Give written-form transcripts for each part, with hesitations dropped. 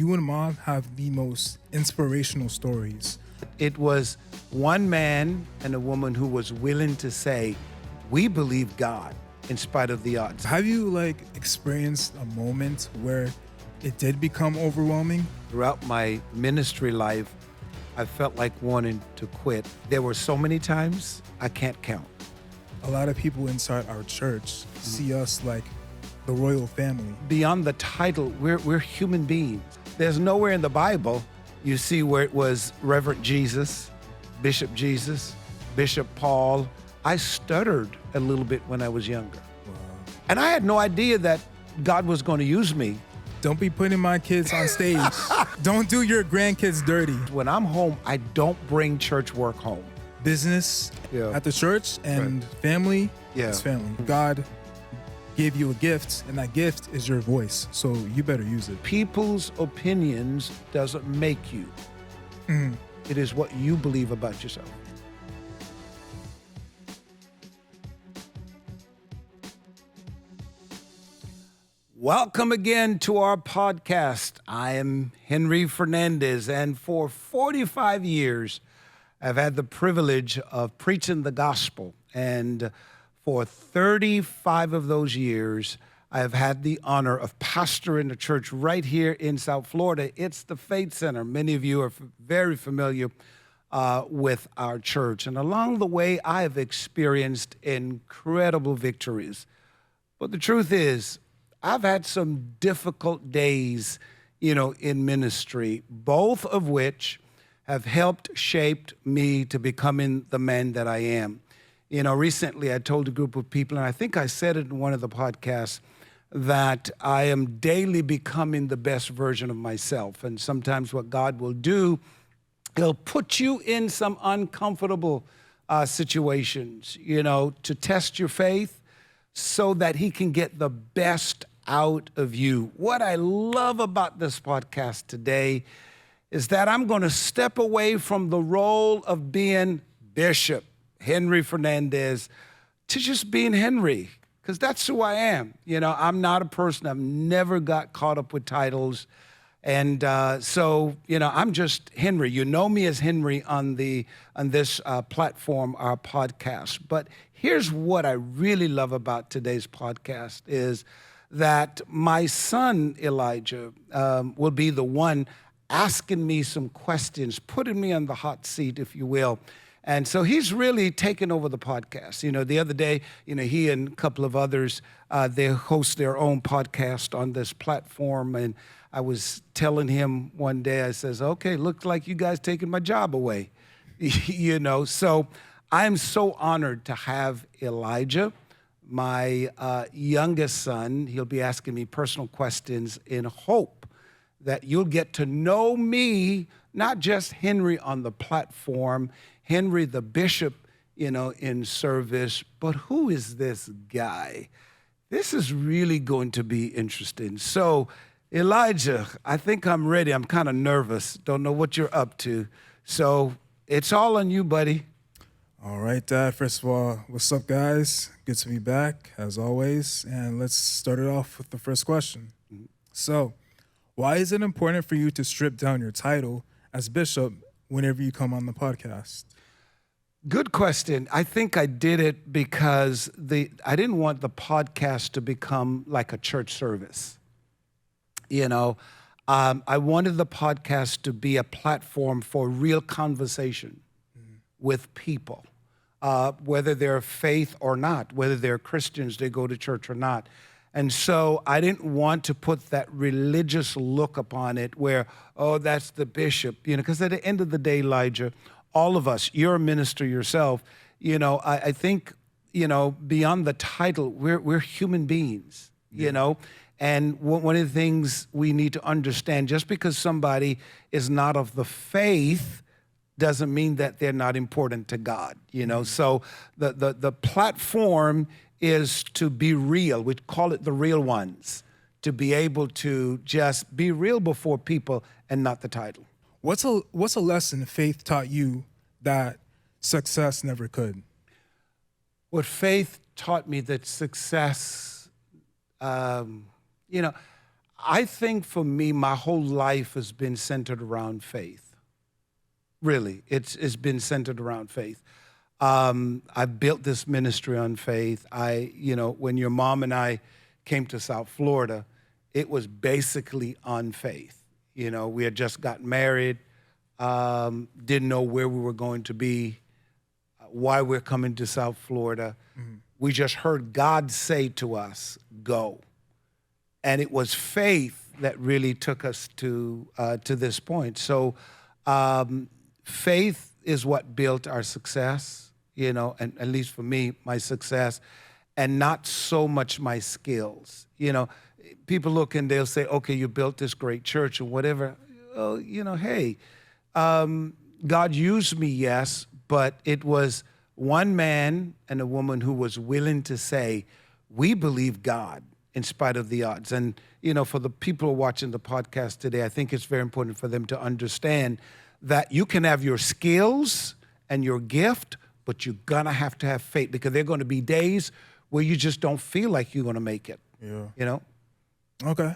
you and Mom have the most inspirational stories. It was one man and a woman who was willing to say, we believe God in spite of the odds. Have you experienced a moment where it did become overwhelming? Throughout my ministry life, I felt like wanting to quit. There were so many times I can't count. A lot of people inside our church see us like the royal family. Beyond the title, we're human beings. There's nowhere in the Bible you see where it was Reverend Jesus, Bishop Jesus, Bishop Paul. I stuttered a little bit when I was younger. Wow. And I had no idea that God was going to use me. Don't be putting my kids on stage. Don't do your grandkids dirty. When I'm home, I don't bring church work home. Business Yeah. at the church and family is family. God gave you a gift, and that gift is your voice, so you better use it. People's opinions doesn't make you. It is what you believe about yourself. Welcome again to our podcast. I am Henry Fernandez, and for 45 years, I've had the privilege of preaching the gospel. And for 35 of those years, I've had the honor of pastoring a church right here in South Florida. It's the Faith Center. Many of you are very familiar with our church. And along the way, I have experienced incredible victories. But the truth is, I've had some difficult days, in ministry, both of which have helped shaped me to becoming the man that I am. Recently I told a group of people, and I think I said it in one of the podcasts, that I am daily becoming the best version of myself. And sometimes what God will do, He'll put you in some uncomfortable situations, to test your faith so that He can get the best out of you. What I love about this podcast today is that I'm going to step away from the role of being Bishop Henry Fernandez to just being Henry, because that's who I am. I'm not a person, I've never got caught up with titles. And so, I'm just Henry. You know me as Henry on this platform, our podcast. But here's what I really love about today's podcast is that my son, Elijah, will be the one asking me some questions, putting me on the hot seat, if you will. And so he's really taken over the podcast. The other day, he and a couple of others, they host their own podcast on this platform. And I was telling him one day, I says, okay, looks like you guys taking my job away. So I'm so honored to have Elijah, my youngest son. He'll be asking me personal questions in hope that you'll get to know me, not just Henry on the platform, Henry the bishop, in service, but who is this guy? This is really going to be interesting. So, Elijah, I think I'm ready. I'm kind of nervous. Don't know what you're up to. So it's all on you, buddy. All right, Dad. First of all, what's up, guys? Good to be back, as always. And let's start it off with the first question. So, why is it important for you to strip down your title as bishop whenever you come on the podcast? Good question. I think I did it because I didn't want the podcast to become like a church service. I wanted the podcast to be a platform for real conversation with people, whether they're faith or not, whether they're Christians, they go to church or not. And so I didn't want to put that religious look upon it where, oh, that's the bishop, because at the end of the day, Elijah, all of us, you're a minister yourself, I think, beyond the title, we're human beings, and one of the things we need to understand, just because somebody is not of the faith doesn't mean that they're not important to God, So the platform is to be real. We call it the real ones, to be able to just be real before people and not the title. What's a lesson faith taught you that success never could? What faith taught me that success, I think for me, my whole life has been centered around faith. Really, it's been centered around faith. I've built this ministry on faith. When your mom and I came to South Florida, it was basically on faith. We had just gotten married, didn't know where we were going to be, why we're coming to South Florida. Mm-hmm. We just heard God say to us, go. And it was faith that really took us to this point. So faith is what built our success, and at least for me, my success, and not so much my skills. People look and they'll say, okay, you built this great church or whatever. Oh, hey, God used me, yes, but it was one man and a woman who was willing to say, we believe God in spite of the odds. And, for the people watching the podcast today, I think it's very important for them to understand that you can have your skills and your gift, but you're going to have faith, because there are going to be days where you just don't feel like you're going to make it. Yeah. Okay.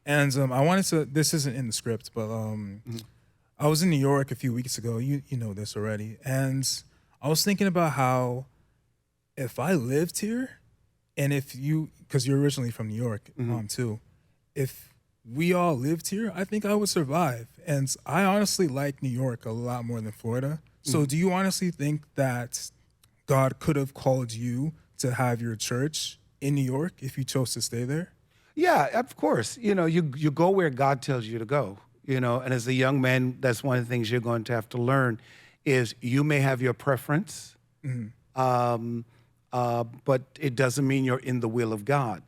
And I wanted to, this isn't in the script, but I was in New York a few weeks ago. You know this already. And I was thinking about how if I lived here, and because you're originally from New York, too, if we all lived here, I think I would survive. And I honestly like New York a lot more than Florida. So do you honestly think that God could have called you to have your church in New York if you chose to stay there? Yeah, of course. You go where God tells you to go, and as a young man, that's one of the things you're going to have to learn is you may have your preference, but it doesn't mean you're in the will of God.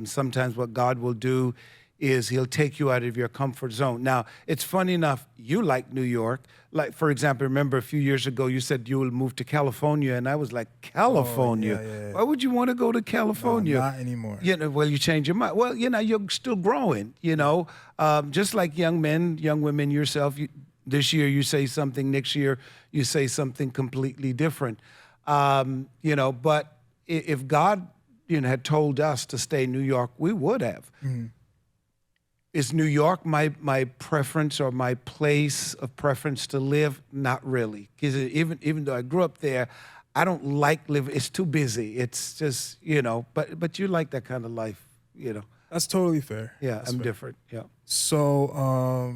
Sometimes what God will do is he'll take you out of your comfort zone. Now, it's funny enough, you like New York. Like, for example, remember a few years ago, you said you will move to California, and I was like, California? Oh, yeah. Why would you want to go to California? No, not anymore. Well, you change your mind. Well, you're still growing, just like young men, young women yourself. This year you say something, next year you say something completely different. But if God, had told us to stay in New York, we would have. Mm-hmm. Is New York my preference or my place of preference to live? Not really. Because even though I grew up there, I don't like living. It's too busy. It's just, but you like that kind of life, That's totally fair. Yeah, That's I'm fair. different. Yeah. So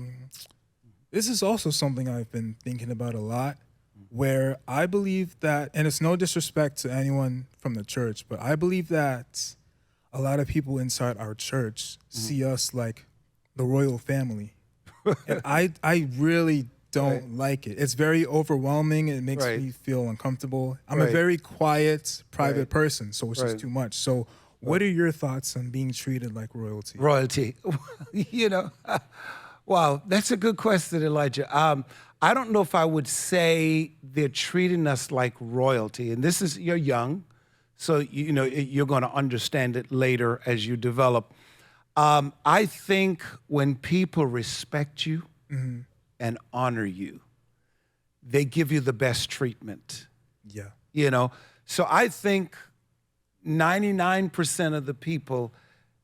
this is also something I've been thinking about a lot, where I believe that, and it's no disrespect to anyone from the church, but I believe that a lot of people inside our church see us like the royal family. And I really don't like it. It's very overwhelming. It makes me feel uncomfortable. I'm a very quiet, private person, so it's just too much. So what are your thoughts on being treated like royalty? Royalty. Wow, that's a good question, Elijah. I don't know if I would say they're treating us like royalty. And this is, you're young, so you're going to understand it later as you develop. I think when people respect you and honor you, they give you the best treatment. Yeah. So I think 99% of the people,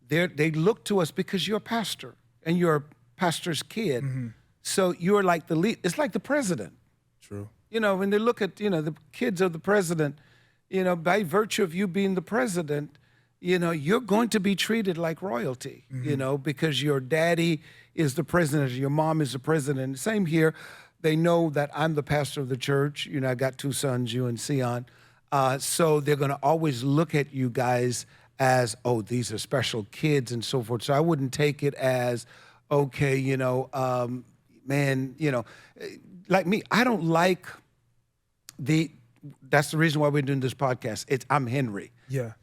they look to us because you're a pastor and you're a pastor's kid. So you're like the lead. It's like the president. True. When they look at, the kids of the president, by virtue of you being the president, you're going to be treated like royalty, because your daddy is the president, your mom is the president. Same here. They know that I'm the pastor of the church. I got two sons, you and Sion. So they're going to always look at you guys as, oh, these are special kids and so forth. So I wouldn't take it as, okay, man, like me, I don't like that's the reason why we're doing this podcast. I'm Henry. Yeah.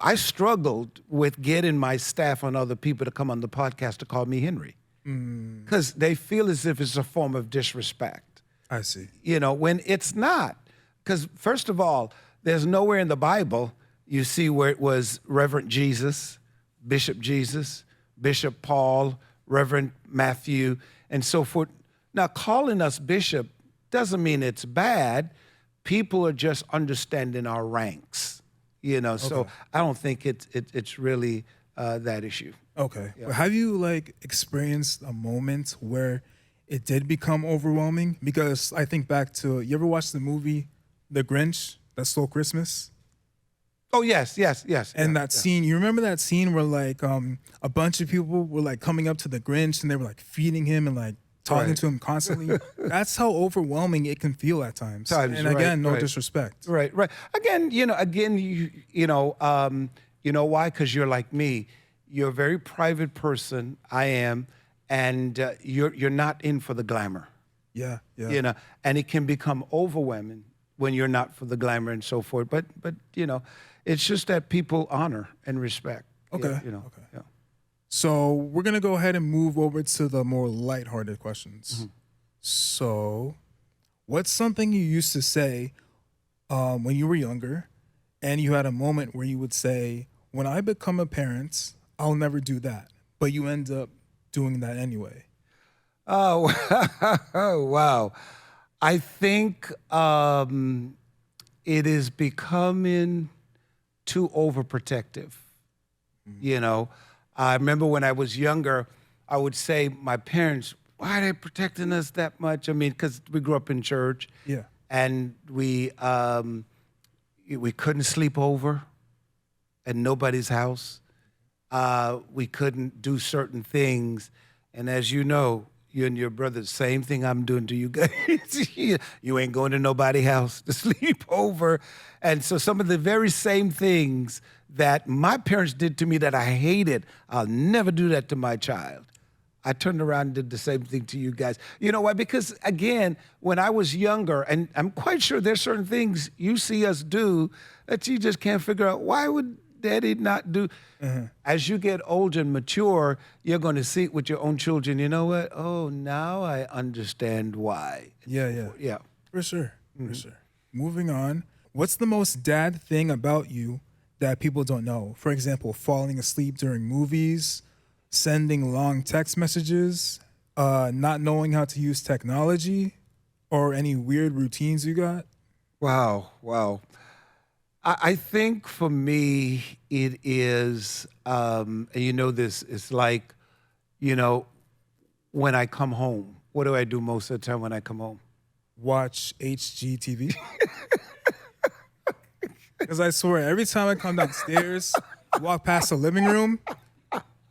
I struggled with getting my staff and other people to come on the podcast to call me Henry, because they feel as if it's a form of disrespect. I see. When it's not. Because first of all, there's nowhere in the Bible you see where it was Reverend Jesus, Bishop Paul, Reverend Matthew, and so forth. Now, calling us bishop doesn't mean it's bad. People are just understanding our ranks. So I don't think it's really that issue. Okay. Yeah. But have you like experienced a moment where it did become overwhelming? Because I think back to, you ever watched the movie The Grinch That Stole Christmas? Oh, yes. And that scene, you remember that scene where like a bunch of people were like coming up to the Grinch and they were like feeding him and like talking to him constantly? That's how overwhelming it can feel at times. And again, no disrespect. Right. Again, you know why? Because you're like me. You're a very private person. I am. And you're not in for the glamour. Yeah. You know, and it can become overwhelming when you're not for the glamour and so forth. But you know, it's just that people honor and respect. Okay. You know. Okay. Yeah. So we're gonna go ahead and move over to the more lighthearted questions. Mm-hmm. So, what's something you used to say when you were younger, and you had a moment where you would say, "When I become a parent, I'll never do that," but you end up doing that anyway? Oh, wow. I think it is becoming too overprotective. You know, I remember when I was younger, I would say, my parents, why are they protecting us that much? I mean, because we grew up in church. Yeah. And we couldn't sleep over at nobody's house. We couldn't do certain things. And as you know, you and your brother, same thing I'm doing to you guys. You ain't going to nobody's house to sleep over. And so some of the very same things that my parents did to me that I hated, I'll never do that to my child. I turned around and did the same thing to you guys. You know why? Because, again, when I was younger, and I'm quite sure there's certain things you see us do that you just can't figure out, why would Daddy not do? As you get older and mature, you're going to see it with your own children. You know what? Oh, now I understand why. Yeah. For sure. Moving on. What's the most dad thing about you that people don't know? For example, falling asleep during movies, sending long text messages, not knowing how to use technology, or any weird routines you got? Wow. I think for me, it is, and you know this, it's like, you know, when I come home, what do I do most of the time when I come home? Watch HGTV. Because I swear, every time I come downstairs, walk past the living room,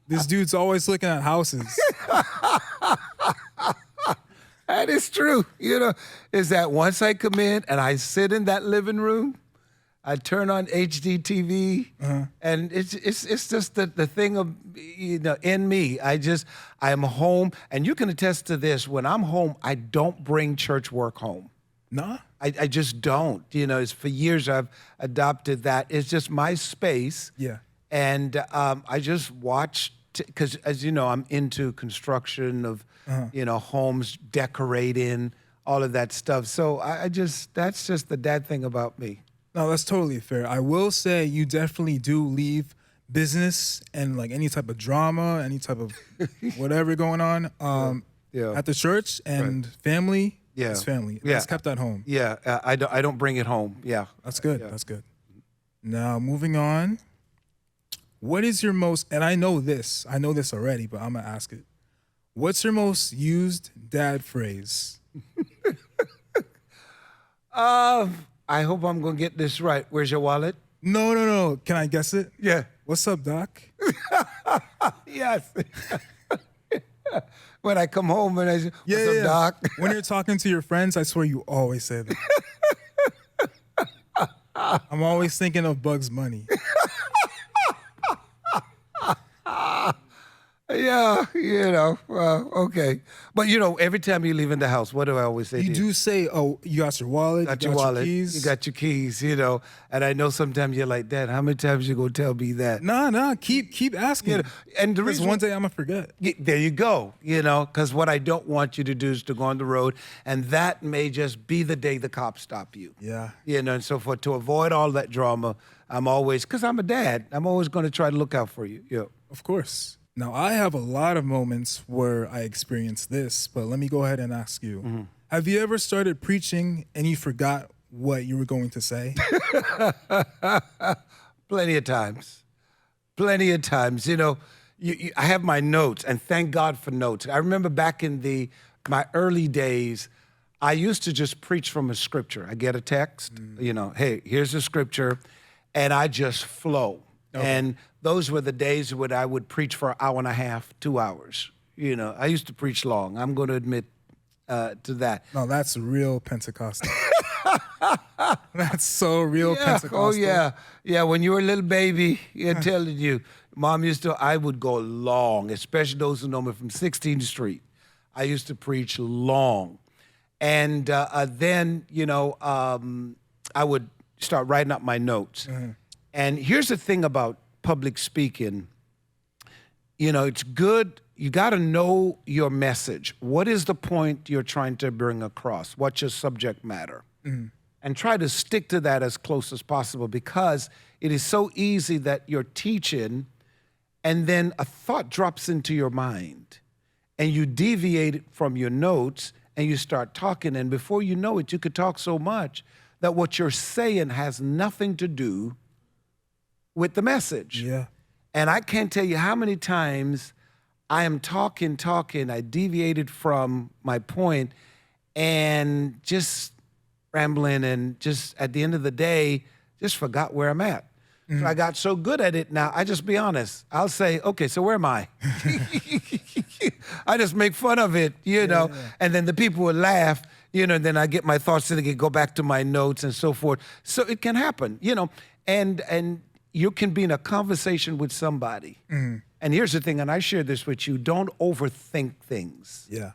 this dude's always looking at houses. That is true. You know, is that once I come in and I sit in that living room, I turn on HDTV, and it's just the thing of, you know, in me. I am home, and you can attest to this. When I'm home, I don't bring church work home. Nah? I just don't. You know, it's for years I've adopted that. It's just my space. Yeah. And I just watch, because as you know, I'm into construction of, you know, homes, decorating, all of that stuff. So that's just the dad thing about me. No, that's totally fair. I will say you definitely do leave business and like any type of drama, any type of whatever going on at the church, and family is family. That's kept at home. Yeah, I don't bring it home. Yeah. That's good. That's good. Now, moving on. What is your most, and I know this already, but I'm going to ask it. What's your most used dad phrase? I hope I'm going to get this right. Where's your wallet? No. Can I guess it? Yeah. What's up, Doc? Yes. When I come home and I say, what's up, Doc? When you're talking to your friends, I swear you always say that. I'm always thinking of Bugs Bunny. Yeah, you know, okay. But, you know, every time you leave in the house, what do I always say to You do say, oh, you got your wallet, Got you your got wallet, your keys. you got your keys, you know. And I know sometimes you're like, Dad, how many times you going to tell me that? Nah, keep asking. You know, and the Because reason one day I'm going to forget. There you go, you know, because what I don't want you to do is to go on the road, and that may just be the day the cops stop you. Yeah. You know, and so forth. To avoid all that drama, I'm always, because I'm a dad, I'm always going to try to look out for you. Yeah. Of course. Now, I have a lot of moments where I experienced this, but let me go ahead and ask you. Have you ever started preaching and you forgot what you were going to say? Plenty of times. plenty of times. I have my notes, and thank God for notes. I remember back in my early days, I used to just preach from a scripture. I get a text, hey, here's a scripture, and I just flow. Okay. And those were the days when I would preach for an hour and a half, 2 hours. I used to preach long. I'm going to admit to that. No, that's real Pentecostal. That's so real Pentecostal. Oh, yeah. Yeah, when you were a little baby, I'm telling you, Mom I would go long, especially those who know me from 16th Street. I used to preach long. And then, I would start writing up my notes. Mm-hmm. And here's the thing about public speaking. It's good. You got to know your message. What is the point you're trying to bring across? What's your subject matter? Mm-hmm. And try to stick to that as close as possible, because it is so easy that you're teaching and then a thought drops into your mind and you deviate it from your notes and you start talking. And before you know it, you could talk so much that what you're saying has nothing to do with the message. Yeah. And I can't tell you how many times I am talking, I deviated from my point and just rambling, and just at the end of the day, just forgot where I'm at. Mm-hmm. So I got so good at it now, I just be honest. I'll say, okay, so where am I? I just make fun of it, know, and then the people will laugh, and then I get my thoughts and I go back to my notes and so forth. So it can happen, and you can be in a conversation with somebody. Mm-hmm. And here's the thing, and I share this with you, don't overthink things. Yeah.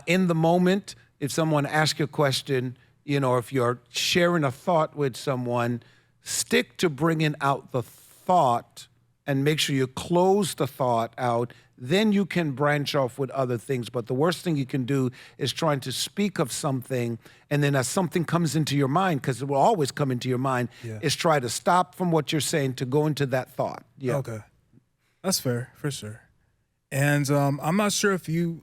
In the moment, if someone asks you a question, or if you're sharing a thought with someone, stick to bringing out the thought and make sure you close the thought out. Then you can branch off with other things. But the worst thing you can do is trying to speak of something, and then as something comes into your mind, because it will always come into your mind, is try to stop from what you're saying to go into that thought. Yeah. Okay. That's fair, for sure. And I'm not sure if you,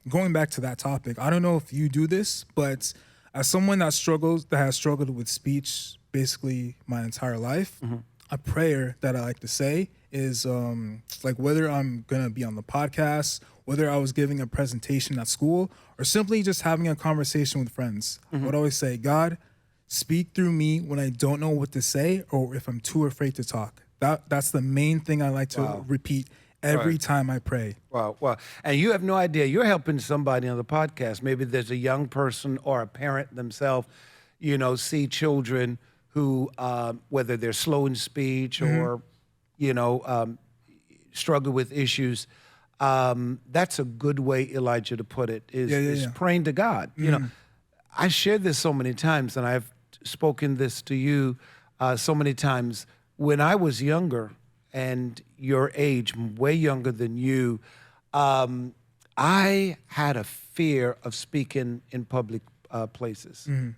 going back to that topic, I don't know if you do this, but as someone that has struggled with speech basically my entire life, mm-hmm. a prayer that I like to say is like whether I'm going to be on the podcast, whether I was giving a presentation at school, or simply just having a conversation with friends. Mm-hmm. I would always say, God, speak through me when I don't know what to say or if I'm too afraid to talk. That's the main thing I like to repeat every time I pray. Wow. And you have no idea. You're helping somebody on the podcast. Maybe there's a young person or a parent themselves, see children who, whether they're slow in speech or, struggle with issues. That's a good way, Elijah, to put it, is praying to God. Mm-hmm. I shared this so many times, and I've spoken this to you so many times. When I was younger, and your age, way younger than you, I had a fear of speaking in public places. Mm-hmm.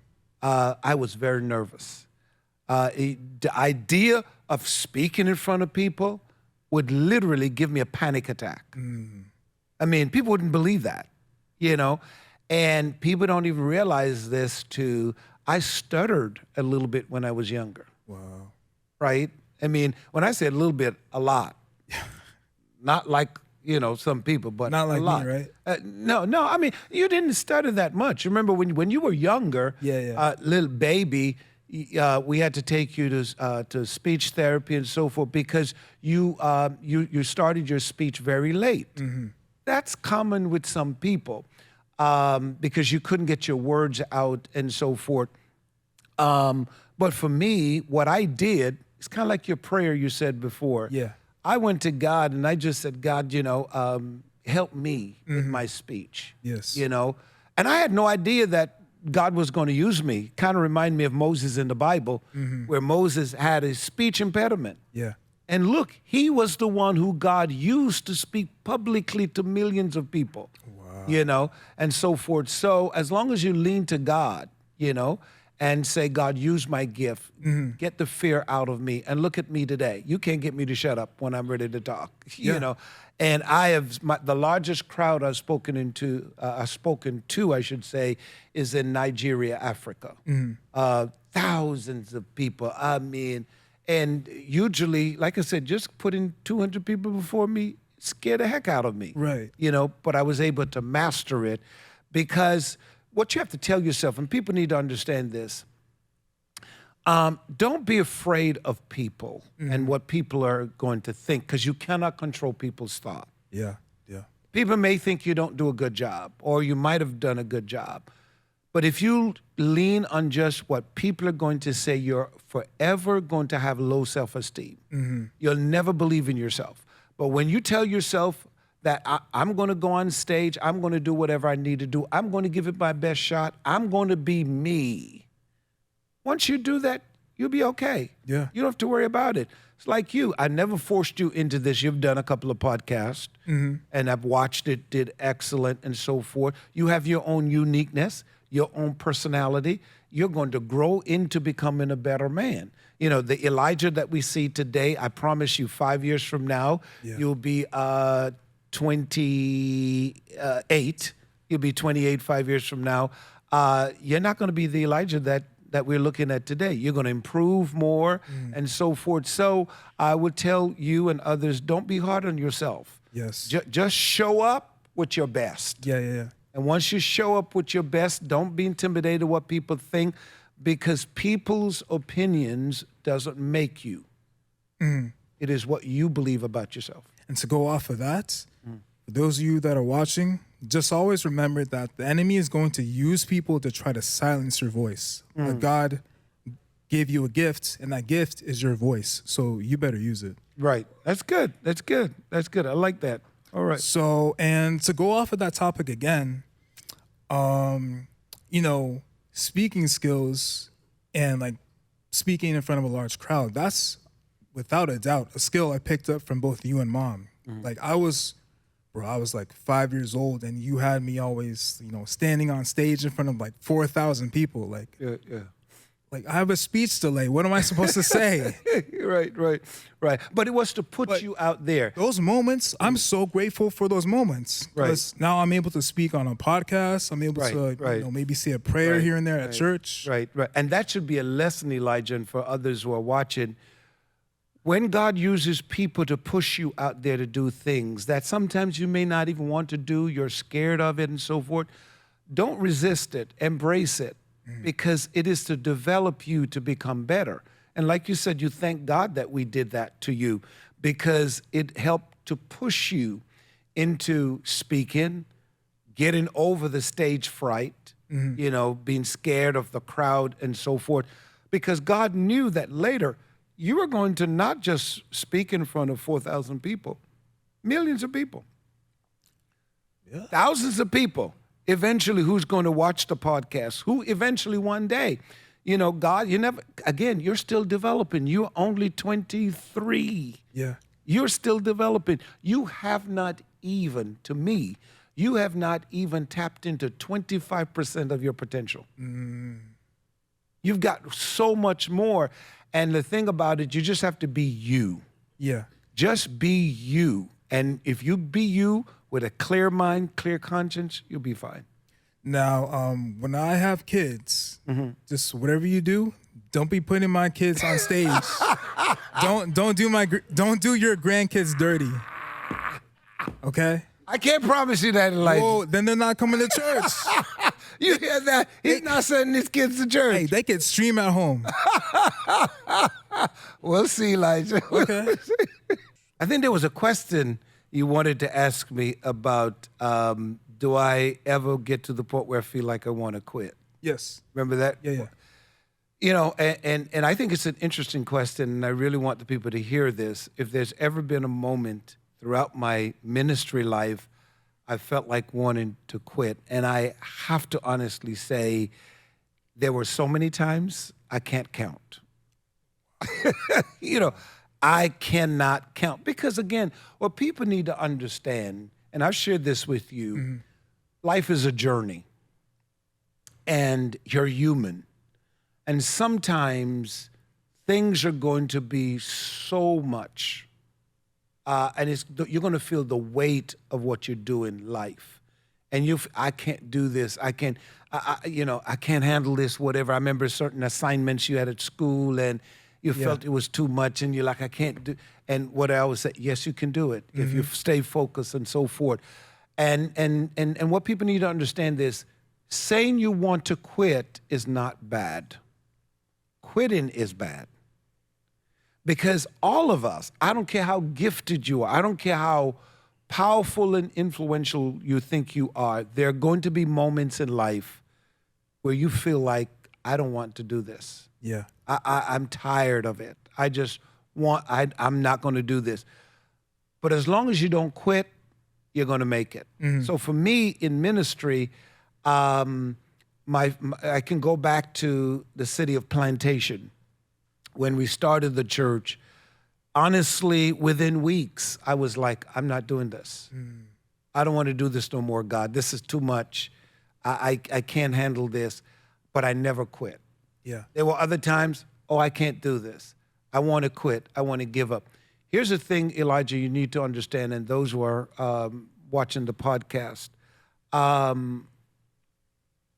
I was very nervous. The idea of speaking in front of people would literally give me a panic attack. Mm-hmm. I mean, people wouldn't believe that, and people don't even realize this I stuttered a little bit when I was younger. Wow. Right? I mean, when I say a little bit, a lot. Not like, some people, but not like a lot. Me, right? No. I mean, you didn't stutter that much. Remember when you were younger, little baby, we had to take you to speech therapy and so forth because you started your speech very late. Mm-hmm. That's common with some people because you couldn't get your words out and so forth. But for me, what I did, it's kind of like your prayer you said before. Yeah. I went to God and I just said, God, help me with my speech. Yes. And I had no idea that God was going to use me. Kind of remind me of Moses in the Bible, where Moses had a speech impediment. Yeah. And look, he was the one who God used to speak publicly to millions of people. Wow. And so forth. So as long as you lean to God, and say, God, use my gift. Mm-hmm. Get the fear out of me. And look at me today. You can't get me to shut up when I'm ready to talk, And I have, the largest crowd I've spoken to, I should say, is in Nigeria, Africa. Mm-hmm. Thousands of people. I mean, And usually, like I said, just putting 200 people before me scared the heck out of me. Right. But I was able to master it because what you have to tell yourself, and people need to understand this, don't be afraid of people and what people are going to think, because you cannot control people's thought. Yeah. People may think you don't do a good job, or you might have done a good job. But if you lean on just what people are going to say, you're forever going to have low self-esteem. You'll never believe in yourself. But when you tell yourself that I'm going to go on stage, I'm going to do whatever I need to do, I'm going to give it my best shot, I'm going to be me. Once you do that, you'll be okay. Yeah. You don't have to worry about it. It's like you. I never forced you into this. You've done a couple of podcasts, and I've watched it, did excellent, and so forth. You have your own uniqueness, your own personality. You're going to grow into becoming a better man. The Elijah that we see today, I promise you 5 years from now, you'll be 28. You'll be 28 5 years from now. You're not going to be the Elijah that we're looking at today. You're going to improve more and so forth. So I would tell you and others, don't be hard on yourself. Yes. Just show up with your best. Yeah. And once you show up with your best, don't be intimidated what people think, because people's opinions doesn't make you. It is what you believe about yourself. And to go off of that, for those of you that are watching, just always remember that the enemy is going to use people to try to silence your voice. But God gave you a gift, and that gift is your voice. So you better use it. Right. That's good. I like that. All right. So, and to go off of that topic again, speaking skills and like speaking in front of a large crowd, that's without a doubt a skill I picked up from both you and Mom. Like I was like 5 years old, and you had me always, standing on stage in front of like 4,000 people. Like, like I have a speech delay. What am I supposed to say? Right. But it was to put you out there. Those moments, I'm so grateful for those moments. Because now I'm able to speak on a podcast. I'm able to maybe say a prayer here and there at church. Right. And that should be a lesson, Elijah, and for others who are watching. When God uses people to push you out there to do things that sometimes you may not even want to do, you're scared of it and so forth, don't resist it, embrace it, because it is to develop you to become better. And like you said, you thank God that we did that to you, because it helped to push you into speaking, getting over the stage fright, being scared of the crowd and so forth, because God knew that later you are going to not just speak in front of 4,000 people, millions of people, thousands of people, eventually who's going to watch the podcast, who eventually one day, God, you're still developing. You're only 23. Yeah. You're still developing. You have not even tapped into 25% of your potential. You've got so much more. And the thing about it, you just have to be you. Yeah. Just be you. And if you be you with a clear mind, clear conscience, you'll be fine. Now, when I have kids, just whatever you do, don't be putting my kids on stage. don't do your grandkids dirty. Okay? I can't promise you that, Elijah. Well, then they're not coming to church. You hear that? He's not sending his kids to church. Hey, they could stream at home. We'll see, Elijah. Okay. I think there was a question you wanted to ask me about, do I ever get to the point where I feel like I want to quit? Yes. Remember that? Yeah. And I think it's an interesting question, and I really want the people to hear this. If there's ever been a moment throughout my ministry life I felt like wanting to quit, and I have to honestly say there were so many times I can't count. I cannot count, because again, what people need to understand, and I've shared this with you, life is a journey, and you're human, and sometimes things are going to be so much, and you're going to feel the weight of what you do in life, and I can't do this, I can't handle this, whatever. I remember certain assignments you had at school, and You felt it was too much, and you're like, I can't do. And what I always say, yes, you can do it if you stay focused and so forth. And what people need to understand is, saying you want to quit is not bad. Quitting is bad. Because all of us, I don't care how gifted you are, I don't care how powerful and influential you think you are, there are going to be moments in life where you feel like, I don't want to do this. Yeah. I'm tired of it. I'm not going to do this. But as long as you don't quit, you're going to make it. So for me in ministry, I can go back to the city of Plantation. When we started the church, honestly, within weeks, I was like, I'm not doing this. I don't want to do this no more, God. This is too much. I can't handle this. But I never quit. Yeah. There were other times, I can't do this. I want to quit. I want to give up. Here's the thing, Elijah, you need to understand, and those who are watching the podcast.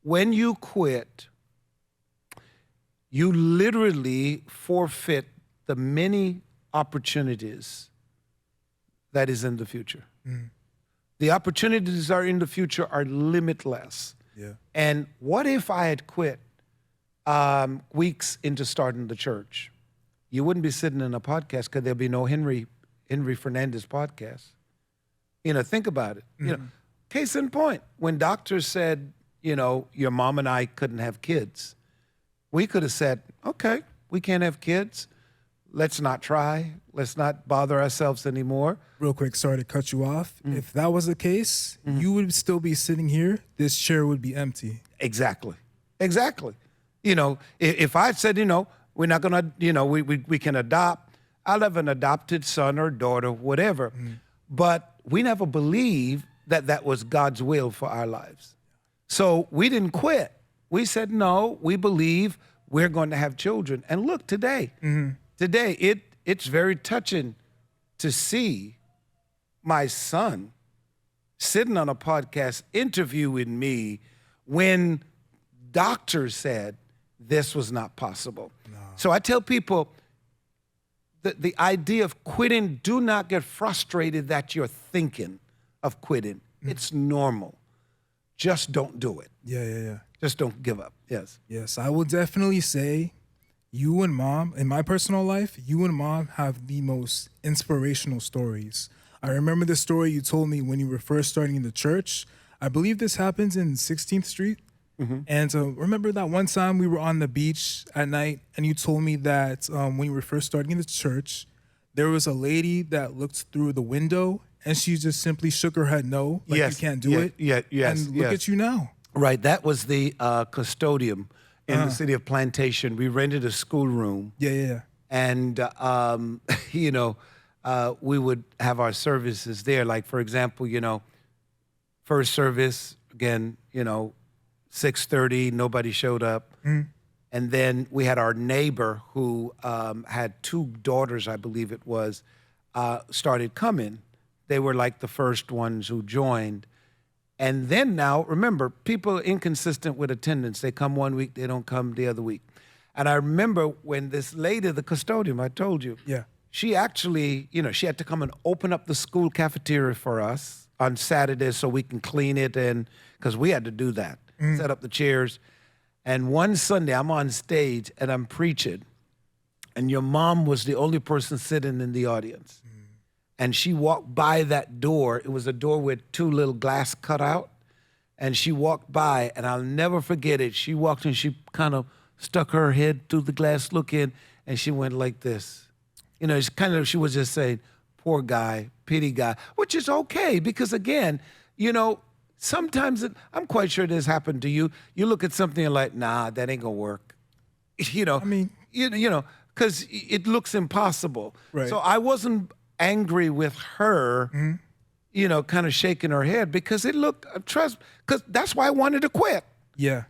When you quit, you literally forfeit the many opportunities that is in the future. The opportunities are in the future are limitless. Yeah. And what if I had quit weeks into starting the church? You wouldn't be sitting in a podcast because there'd be no Henry Fernandez Podcast. Think about it. Case in point, when doctors said, your mom and I couldn't have kids, we could have said, okay, we can't have kids. Let's not try. Let's not bother ourselves anymore. Real quick, sorry to cut you off. If that was the case, you would still be sitting here. This chair would be empty. Exactly. If I said, we're not going to, we can adopt, I'll have an adopted son or daughter, whatever. But we never believed that was God's will for our lives. So we didn't quit. We said, no, we believe we're going to have children. And look, today, it's very touching to see my son sitting on a podcast interviewing me when doctors said this was not possible. No. So I tell people that the idea of quitting, do not get frustrated that you're thinking of quitting. It's normal. Just don't do it. Yeah. Just don't give up. Yes. Yes, I will definitely say you and Mom, in my personal life, you and Mom have the most inspirational stories. I remember the story you told me when you were first starting the church. I believe this happens in 16th Street. And remember that one time we were on the beach at night and you told me that when you were first starting the church, there was a lady that looked through the window and she just simply shook her head no, like you can't do it. Yes. And look at you now. Right. That was the custodium in the city of Plantation. We rented a schoolroom. Yeah. And, we would have our services there. Like, for example, first service, again, 6:30, nobody showed up. And then we had our neighbor who had two daughters, I believe it was, started coming. They were like the first ones who joined. And then now, remember, people are inconsistent with attendance. They come one week, they don't come the other week. And I remember when this lady, the custodian, I told you, she actually, she had to come and open up the school cafeteria for us on Saturdays so we can clean it, and because we had to do that, set up the chairs. And one Sunday, I'm on stage and I'm preaching, and your mom was the only person sitting in the audience. And she walked by that door. It was a door with two little glass cut out. And she walked by, and I'll never forget it. She walked and she kind of stuck her head through the glass looking, and she went like this. It's kind of, she was just saying, poor guy, pity guy, which is okay because, again, sometimes I'm quite sure this happened to you. You look at something and like, nah, that ain't going to work. Because it looks impossible. Right. So I wasn't angry with her, kind of shaking her head because it looked, because that's why I wanted to quit. Yeah.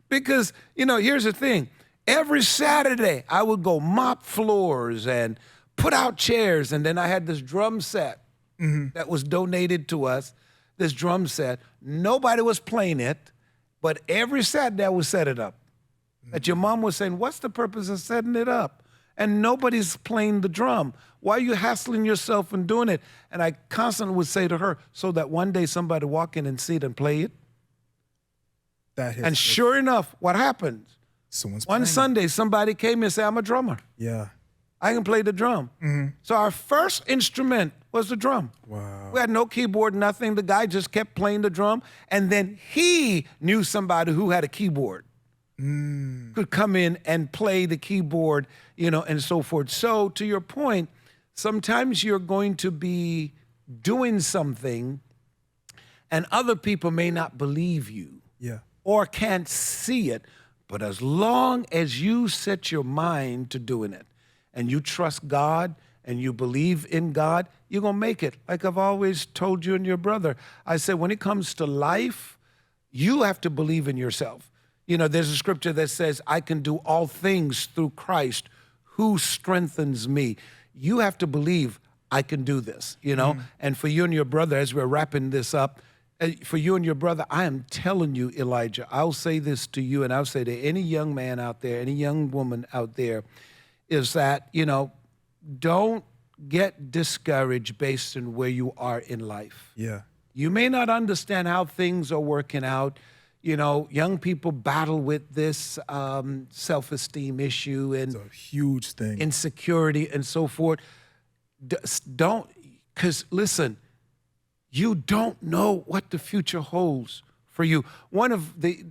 Because, here's the thing. Every Saturday I would go mop floors and put out chairs. And then I had this drum set that was donated to us, this drum set. Nobody was playing it, but every Saturday I would set it up. That your mom was saying, what's the purpose of setting it up? And nobody's playing the drum. Why are you hassling yourself and doing it? And I constantly would say to her, so that one day somebody walk in and see it and play it. And sure enough, what happens? Someone's One playing. Sunday, somebody came and said, I'm a drummer. Yeah. I can play the drum. So our first instrument was the drum. Wow. We had no keyboard, nothing. The guy just kept playing the drum. And then he knew somebody who had a keyboard, could come in and play the keyboard, and so forth. So to your point, sometimes you're going to be doing something and other people may not believe you Yeah. or can't see it. But as long as you set your mind to doing it and you trust God and you believe in God, you're going to make it. Like I've always told you and your brother, I said, when it comes to life, you have to believe in yourself. There's a scripture that says, I can do all things through Christ who strengthens me. You have to believe I can do this, And for you and your brother, as we're wrapping this up, for you and your brother, I am telling you, Elijah, I'll say this to you and I'll say to any young man out there, any young woman out there, is that, don't get discouraged based on where you are in life. Yeah. You may not understand how things are working out. Young people battle with this self-esteem issue and It's a huge thing. insecurity and so forth. Because listen, you don't know what the future holds for you. One of the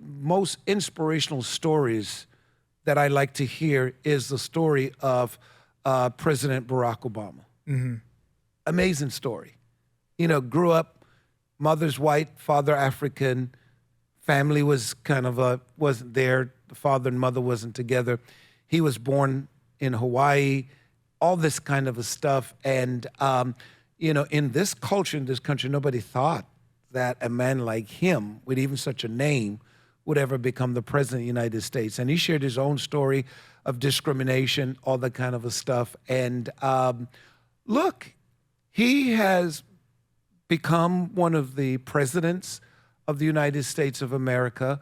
most inspirational stories that I like to hear is the story of President Barack Obama. Amazing story. Grew up, mother's white, father African, family was wasn't there. The father and mother wasn't together. He was born in Hawaii, all this kind of stuff. And, in this culture, in this country, nobody thought that a man like him, with even such a name, would ever become the president of the United States. And he shared his own story of discrimination, all that kind of stuff. And look, he has become one of the presidents of the United States of America.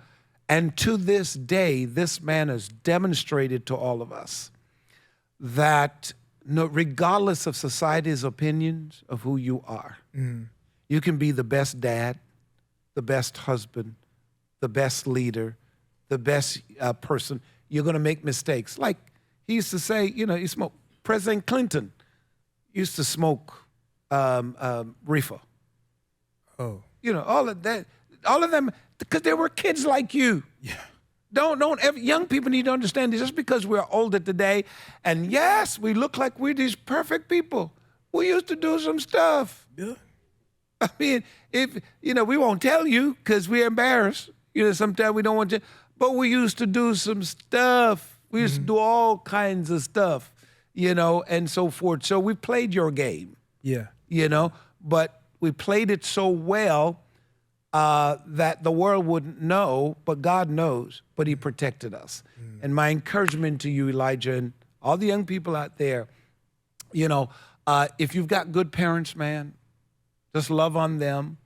And to this day, this man has demonstrated to all of us that regardless of society's opinions of who you are, you can be the best dad, the best husband, the best leader, the best person. You're going to make mistakes. Like he used to say, he smoked. President Clinton used to smoke reefer. Oh. All of that, all of them, because they were kids like you. Yeah. Young people need to understand this. Just because we're older today, and yes, we look like we're these perfect people, we used to do some stuff. Yeah. I mean, if, we won't tell you because we're embarrassed. Sometimes we don't want to, but we used to do some stuff. We used to do all kinds of stuff, and so forth. So we played your game, Yeah. but we played it so well that the world wouldn't know, but God knows, but he protected us. And my encouragement to you, Elijah, and all the young people out there, if you've got good parents, man, just love on them,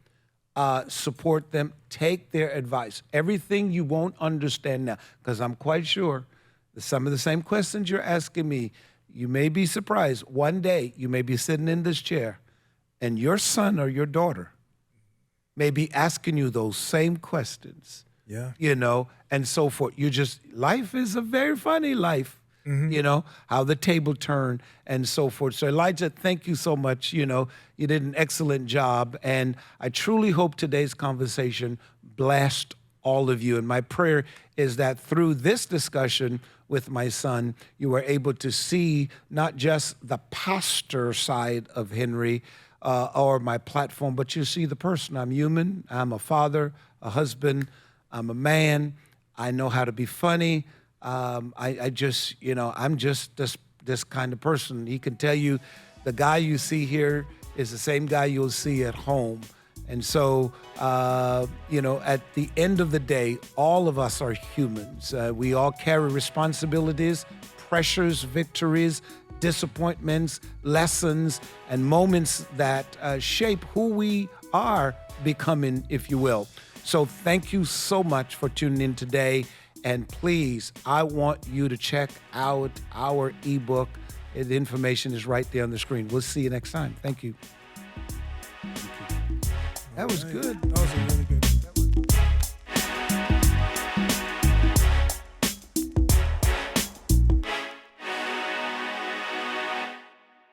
support them, take their advice. Everything you won't understand now, because I'm quite sure that some of the same questions you're asking me, you may be surprised. One day, you may be sitting in this chair, and your son or your daughter may be asking you those same questions, Yeah. And so forth. Life is a very funny life, how the table turned and so forth. So Elijah, thank you so much. You did an excellent job. And I truly hope today's conversation blessed all of you. And my prayer is that through this discussion with my son, you were able to see not just the pastor side of Henry, or my platform, but you see the person. I'm human. I'm a father, a husband. I'm a man. I know how to be funny. I'm just this kind of person. He can tell you the guy you see here is the same guy you'll see at home. And so, at the end of the day, all of us are humans. We all carry responsibilities, pressures, victories, disappointments, lessons, and moments that shape who we are becoming, if you will. So thank you so much for tuning in today. And please, I want you to check out our ebook. The information is right there on the screen. We'll see you next time. Thank you. That was good. That was a really good